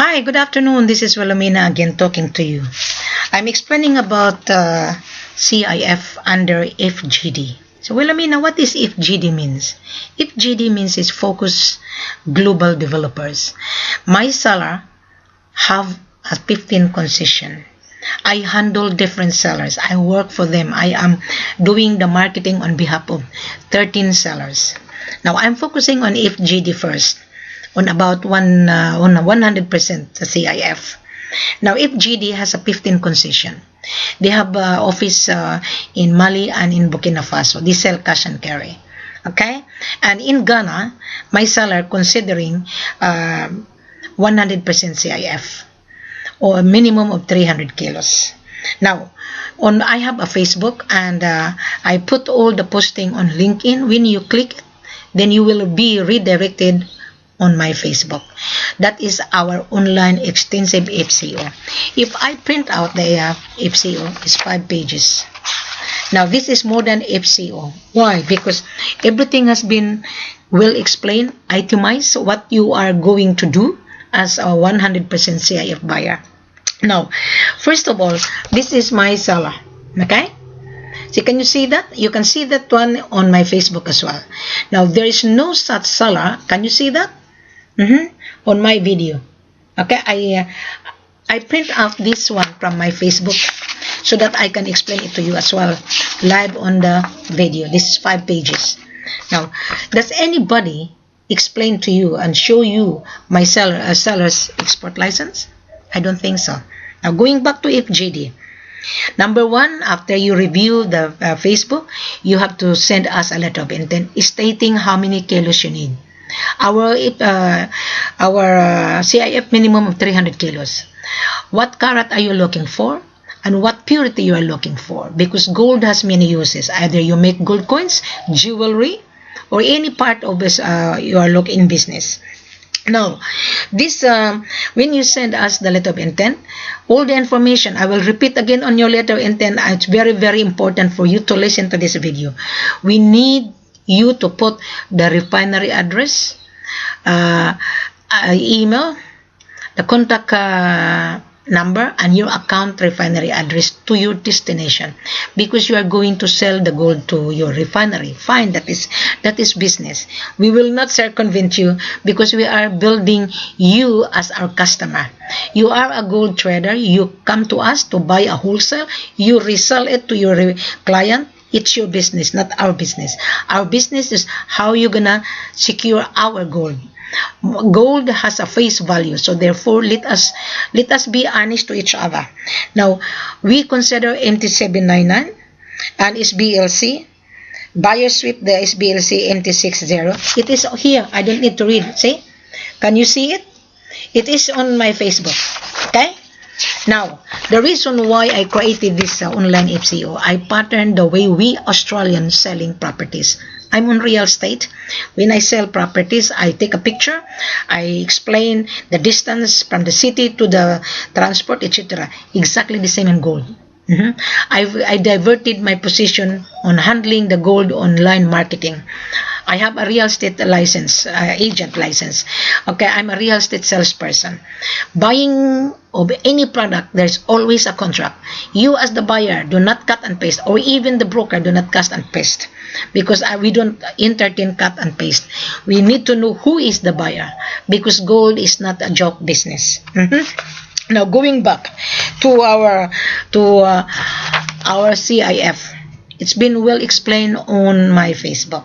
Hi, good afternoon. This is Wilhelmina again talking to you. I'm explaining about CIF under FGD. So, Wilhelmina, what is FGD means? FGD means is Focus Global Developers. My seller have a 15 concession. I handle different sellers. I work for them. I am doing the marketing on behalf of 13 sellers. Now, I'm focusing on FGD first, on about 100% CIF. Now, FGD has a 15 concession. They have office in Mali and in Burkina Faso. They sell cash and carry. Okay? And in Ghana, my seller considering 100% CIF or a minimum of 300 kilos. Now, I have a Facebook and I put all the posting on LinkedIn. When you click it, then you will be redirected on my Facebook. That is our online extensive FCO. If I print out the FCO, it's 5 pages. Now this is more than FCO. Why? Because everything has been well explained, itemized, what you are going to do as a 100% CIF buyer. Now, first of all, this is my seller. Okay? So can you see that? You can see that one on my Facebook as well. Now there is no such seller. Can you see that? On my video. Okay, I print out this one from my Facebook so that I can explain it to you as well live on the video. This is 5 pages. Now, does anybody explain to you and show you my seller's export license? I don't think so. Now, going back to FGD. Number one, after you review the Facebook, you have to send us a letter of intent stating how many kilos you need. Our CIF minimum of 300 kilos. What carat are you looking for? And what purity you are looking for? Because gold has many uses. Either you make gold coins, jewelry, or any part of this you are looking in business. Now, this when you send us the letter of intent, all the information, I will repeat again on your letter of intent. It's very, very important for you to listen to this video. We need you to put the refinery address, email, the contact number, and your account refinery address to your destination, because you are going to sell the gold to your refinery. Fine, that is business. We will not circumvent you because we are building you as our customer. You are a gold trader. You come to us to buy a wholesale. You resell it to your client. It's your business, not our business. Our business is how you're gonna secure our gold. Gold has a face value, so therefore let us be honest to each other. Now, we consider MT799 and SBLC. Buyer sweep the SBLC MT60. It is here. I don't need to read. See? Can you see it? It is on my Facebook. Okay? Now, the reason why I created this online FCO, I patterned the way we Australians selling properties. I'm on real estate. When I sell properties, I take a picture. I explain the distance from the city to the transport, etc. Exactly the same in gold. I diverted my position on handling the gold online marketing. I have a real estate license, agent license. Okay, I'm a real estate salesperson. Buying of any product, there's always a contract. You as the buyer do not cut and paste, or even the broker do not cut and paste, because we don't entertain cut and paste. We need to know who is the buyer, because gold is not a joke business. Now, going back to our CIF, it's been well explained on my Facebook.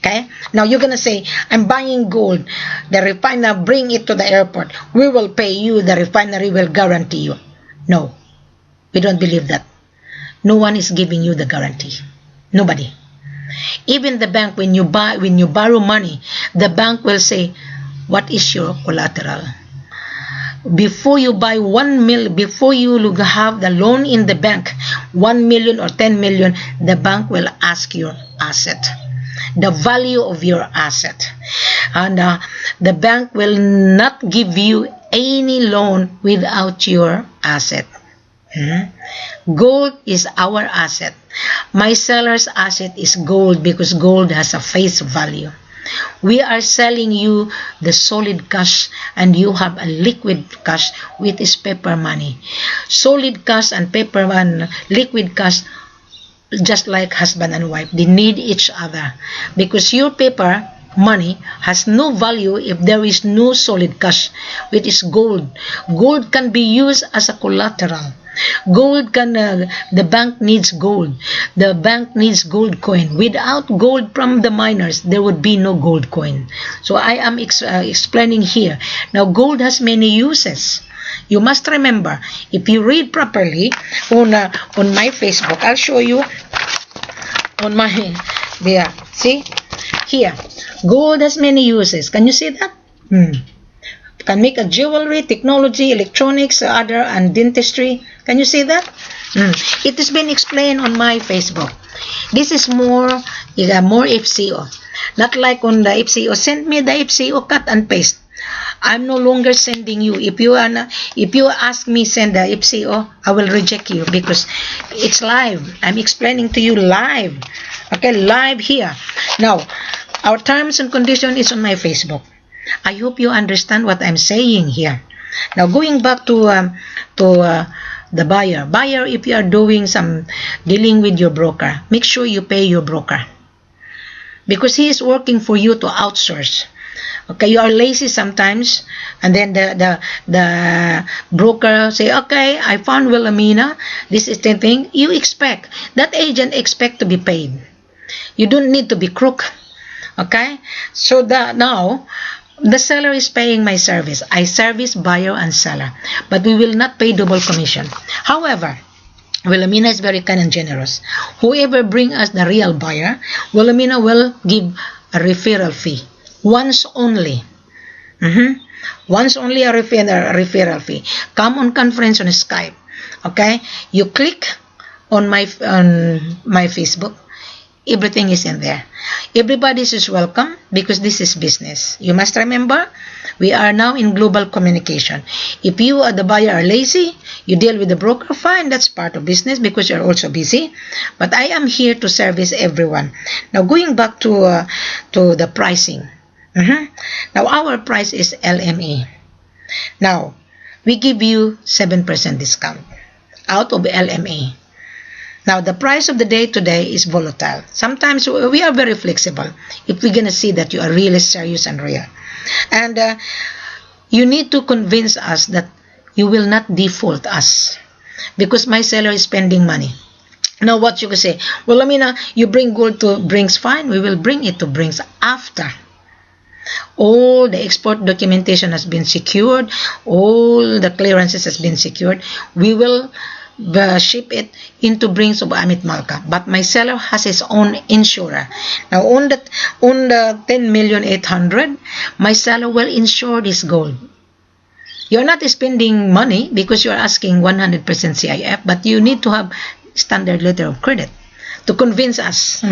Okay, now you're gonna say, I'm buying gold, the refiner bring it to the airport, we will pay you, the refinery will guarantee you. No, we don't believe that. No one is giving you the guarantee. Nobody. Even the bank, when you borrow money, the bank will say, what is your collateral? Before you buy 1 million, before you have the loan in the bank, 1 million or 10 million, the bank will ask your asset, the value of your asset. And the bank will not give you any loan without your asset. Gold is our asset. My seller's asset is gold because gold has a face value. We are selling you the solid cash and you have a liquid cash, which is paper money. Solid cash and paper and liquid cash, just like husband and wife, they need each other, because your paper money has no value if there is no solid cash, which is gold. Gold can be used as a collateral. Gold can, the bank needs gold. The bank needs gold coin. Without gold from the miners, there would be no gold coin. So I am explaining here. Now, gold has many uses. You must remember, if you read properly on my Facebook, I'll show you on my, there, see, here, gold has many uses. Can you see that? Can make a jewelry, technology, electronics, other, and dentistry. Can you see that? It has been explained on my Facebook. This is more FCO. Not like on the FCO. Send me the FCO, cut and paste. I'm no longer sending you. If you ask me send the FCO, I will reject you because it's live. I'm explaining to you live. Okay, live here. Now, our terms and condition is on my Facebook. I hope you understand what I'm saying here. Now, going back to the buyer. Buyer, if you are doing some dealing with your broker, make sure you pay your broker, because he is working for you to outsource. Okay, you are lazy sometimes, and then the broker say, okay, I found Wilhelmina, this is the thing. You expect, that agent expect to be paid. You don't need to be crook. Okay, so now the seller is paying my service. I service buyer and seller, but we will not pay double commission. However, Wilhelmina is very kind and generous. Whoever bring us the real buyer, Wilhelmina will give a referral fee. Once only. Once only a referral fee. Come on conference on Skype. Okay? You click on my Facebook. Everything is in there. Everybody is welcome because this is business. You must remember, we are now in global communication. If you or the buyer are lazy, you deal with the broker, fine, that's part of business because you're also busy. But I am here to service everyone. Now, going back to the pricing. Now, our price is LME. Now, we give you 7% discount out of LME. Now, the price of the day today is volatile. Sometimes we are very flexible if we're going to see that you are really serious and real. And you need to convince us that you will not default us because my seller is spending money. Now, what you can say, well, Amina, you bring gold to Brinks, fine. We will bring it to Brinks after all the export documentation has been secured, all the clearances has been secured. We will ship it into Brinks of Amit Malka, but my seller has his own insurer. Now on the 10,800,000, my seller will insure this gold. You're not spending money because you're asking 100% CIF, but you need to have standard letter of credit to convince us.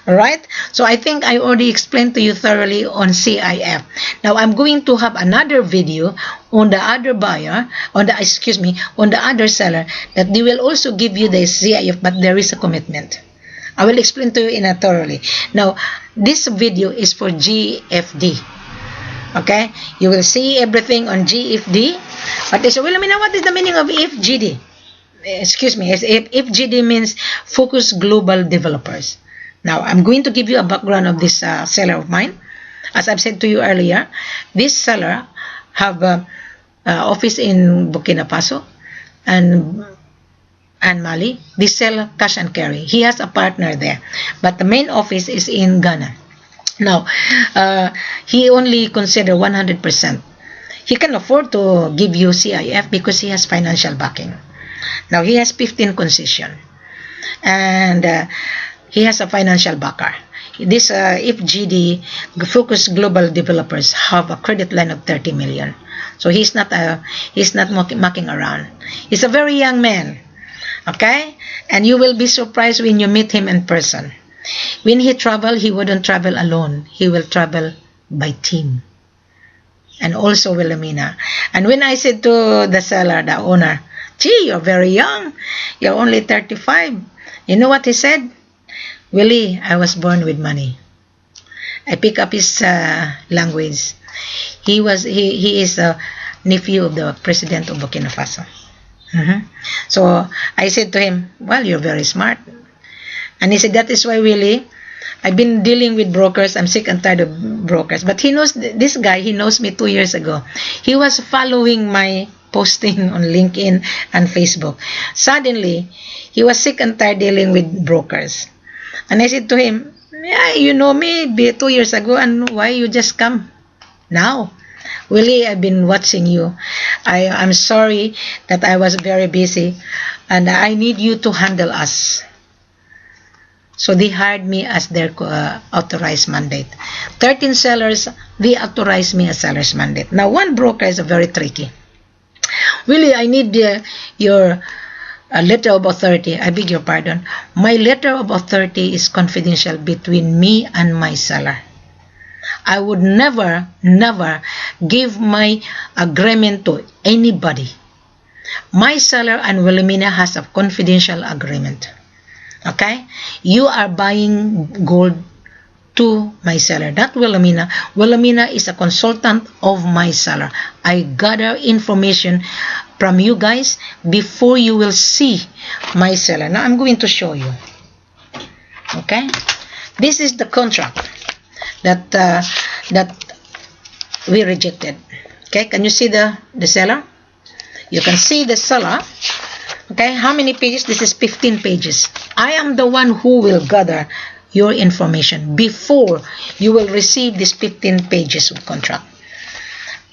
Alright? So I think I already explained to you thoroughly on CIF. Now I'm going to have another video on the other buyer, on the other seller, that they will also give you the CIF, but there is a commitment. I will explain to you in a thoroughly. Now, this video is for GFD. Okay? You will see everything on GFD. But they say, well, I mean, what is the meaning of FGD? Excuse me, FGD means Focus Global Developers. Now, I'm going to give you a background of this seller of mine. As I've said to you earlier, this seller have an office in Burkina Faso and Mali. They sell cash and carry. He has a partner there, but the main office is in Ghana. Now, he only consider 100%. He can afford to give you CIF because he has financial backing. Now, he has 15 concession, and he has a financial backer. This FGD, Focus Global Developers, have a credit line of 30 million. So he's not mucking around. He's a very young man, okay? And you will be surprised when you meet him in person. When he travel, he wouldn't travel alone. He will travel by team. And also Wilhelmina. And when I said to the seller, the owner, gee, you're very young. You're only 35. You know what he said? Willie, I was born with money. I pick up his language. He is a nephew of the president of Burkina Faso. So I said to him, well, you're very smart. And he said, that is why, Willie, I've been dealing with brokers. I'm sick and tired of brokers. But he knows, this guy, he knows me 2 years ago. He was following my posting on LinkedIn and Facebook. Suddenly, he was sick and tired dealing with brokers. And I said to him, yeah, you know me 2 years ago, and why you just come now? Willie, I've been watching you. I'm sorry that I was very busy, and I need you to handle us. So they hired me as their authorized mandate. 13 sellers, they authorized me as seller's mandate. Now, one broker is very tricky. Willie, I need your letter of authority. I beg your pardon. My letter of authority is confidential between me and my seller. I would never give my agreement to anybody. My seller and Wilhelmina has a confidential agreement. Okay? You are buying gold to my seller, not Wilhelmina. Wilhelmina is a consultant of my seller. I gather information from you guys before you will see my seller. Now I'm going to show you. Okay? This is the contract that we rejected. Okay? Can you see the seller? You can see the seller. Okay? How many pages? This is 15 pages. I am the one who will gather your information before you will receive these 15 pages of contract.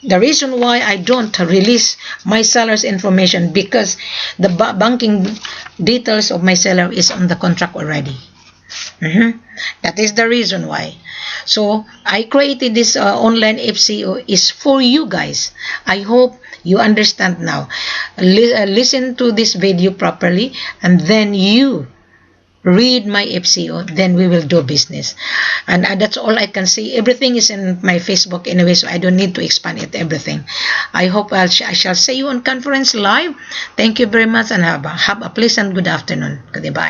The reason why I don't release my seller's information, because the banking details of my seller is on the contract already. That is the reason why. So I created this online FCO is for you guys. I hope you understand now. Listen to this video properly, and then you read my FCO, then we will do business. And that's all I can say. Everything is in my Facebook anyway, so I don't need to expand it, everything. I hope I shall see you on conference live. Thank you very much, and have a pleasant good afternoon. Goodbye.